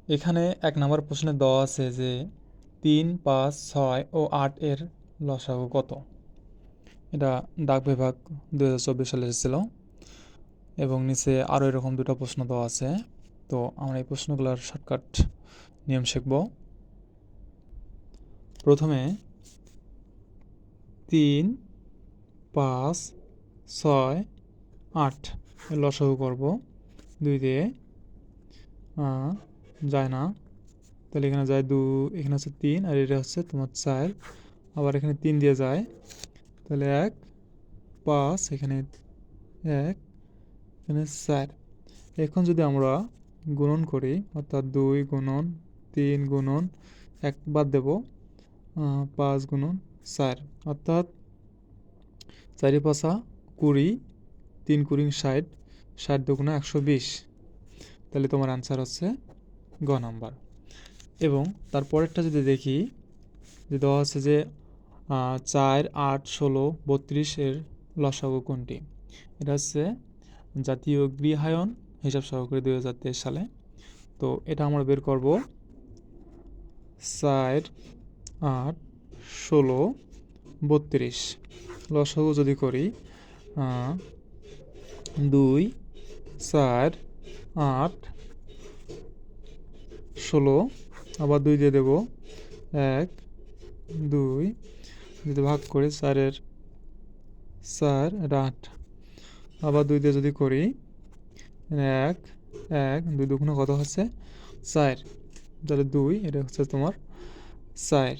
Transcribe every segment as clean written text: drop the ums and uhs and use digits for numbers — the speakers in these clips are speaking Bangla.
এখানে ১ নম্বর প্রশ্নে দেওয়া আছে যে ৩, ৫, ৬ ও ৮ এর লসাগু কত? এটা ডাক বিভাগ ২০২৪ সালে এসেছিল এবং নিচে আরও এরকম ২টা প্রশ্ন দেওয়া আছে। তো আমরা এই প্রশ্নগুলোর শর্টকাট নিয়ম শিখব। প্রথমে ৩, ৫, ৬, ৮ এর লসাগু করব ২ দিয়ে। যায় না, তাহলে এখানে যায় ২, এখানে হচ্ছে ৩ আর এটা হচ্ছে তোমার ৪, আবার এখানে ৩ দিয়ে যায়, তাহলে ১, ৫, এখানে ১, এখানে ৪। এখন যদি আমরা গুণন করি, অর্থাৎ ২ গুণন ৩ গুণন ১ বাদ দেব, ৫ গুণন ৪, অর্থাৎ ৪ ৫ ২০, ৩ কুড়ি ৬০, ৬০ দুগুণে ১২০, তাহলে তোমার অ্যান্সার হচ্ছে গ নাম্বার। এবং তারপরেরটা যদি দেখি, যে দেওয়া আছে যে ৪, ৮, ১৬, ৩২ এর লসাগু কোনটি? এটা হচ্ছে জাতীয় গৃহায়ন হিসাব সহকারী ২০২৩ সালে। তো এটা আমরা বের করব ৪, ৮, ১৬, ৩২ লসাগু যদি করি ২, ৪, ৮, ১৬, আবার ২ দিয়ে দেব, ১, ২, যদি ভাগ করি ৪-এর ৪, এটা ৮, আবার ২ দিয়ে যদি করি ১, ১, ২ দুগুণে কত হচ্ছে ৪, তাহলে ২, এটা হচ্ছে তোমার ৪,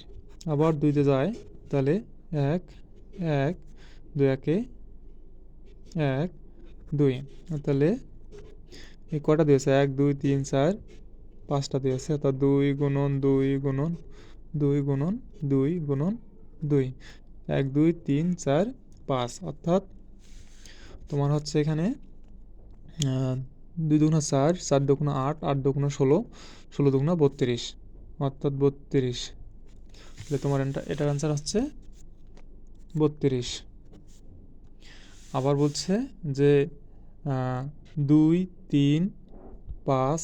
আবার ২ দিয়ে যায়, তাহলে ১, ১, ২ একে ১, ২, তাহলে এই কটা দিয়েছে ১, ২, ৩, ৪, ৫টা দিয়েছে, অর্থাৎ ২ গুণন ২ গুণন ২ গুণন ২ গুণন ২, ১, ২, ৩, ৪, ৫, অর্থাৎ তোমার হচ্ছে এখানে ২ দুগুণা ৪, ৪ দুগুণা ৮, ৮ দুগুণা ১৬, ১৬ দুগুণা ৩২, অর্থাৎ ৩২, তাহলে তোমার এটার অ্যান্সার হচ্ছে ৩২। আবার বলছে যে ২, ৩, ৫,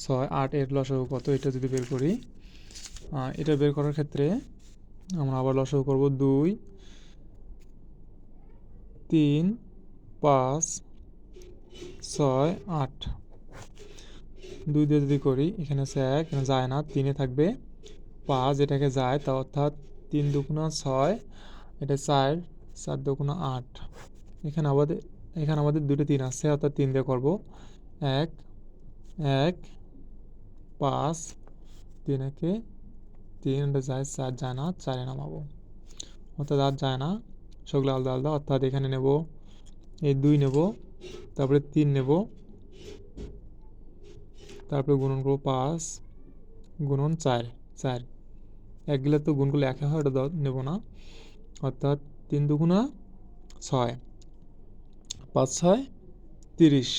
৬, ৮ এর লসাগু কত? এটা যদি বের করি, এটা বের করার ক্ষেত্রে আমরা আবার লসাগু করব ২, ৩, ৫, ৬, ৮, ২ দিয়ে যদি করি, এখানে আছে ১, এখানে যায় না, ৩-এ থাকবে ৫, এটাকে যায়, তা অর্থাৎ ৩ দুগুণা ৬, এটা ৪, ৪ দুগুণা ৮, এখানে আমাদের ২টো ৩ আছে, অর্থাৎ ৩ দিয়ে করব, ১, ১, ৫, ৩ একে ৩, এটা যায়, ৪ যায় না, ৪-এ নামাবো, অর্থাৎ ৮ যায় না, সবগুলো আলাদা আলাদা, অর্থাৎ এখানে নেব এই ২ নেব, তারপরে ৩ নেব, তারপরে গুণন করবো ৫ গুণন ৪, ৪, এক গেলে তো গুণগুলো একে হয়, ওটা নেব না, অর্থাৎ ৩ দুগুণা ৬, ৫ ৬ ৩০,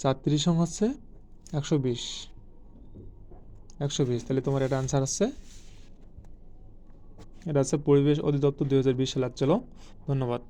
৪ ৩০ হচ্ছে ১২০, ১২০, তাহলে তোমার এটা অ্যান্সার হচ্ছে, এটা হচ্ছে পরিবেশ অধিদপ্তর ২০২০ সালে। চলো, ধন্যবাদ।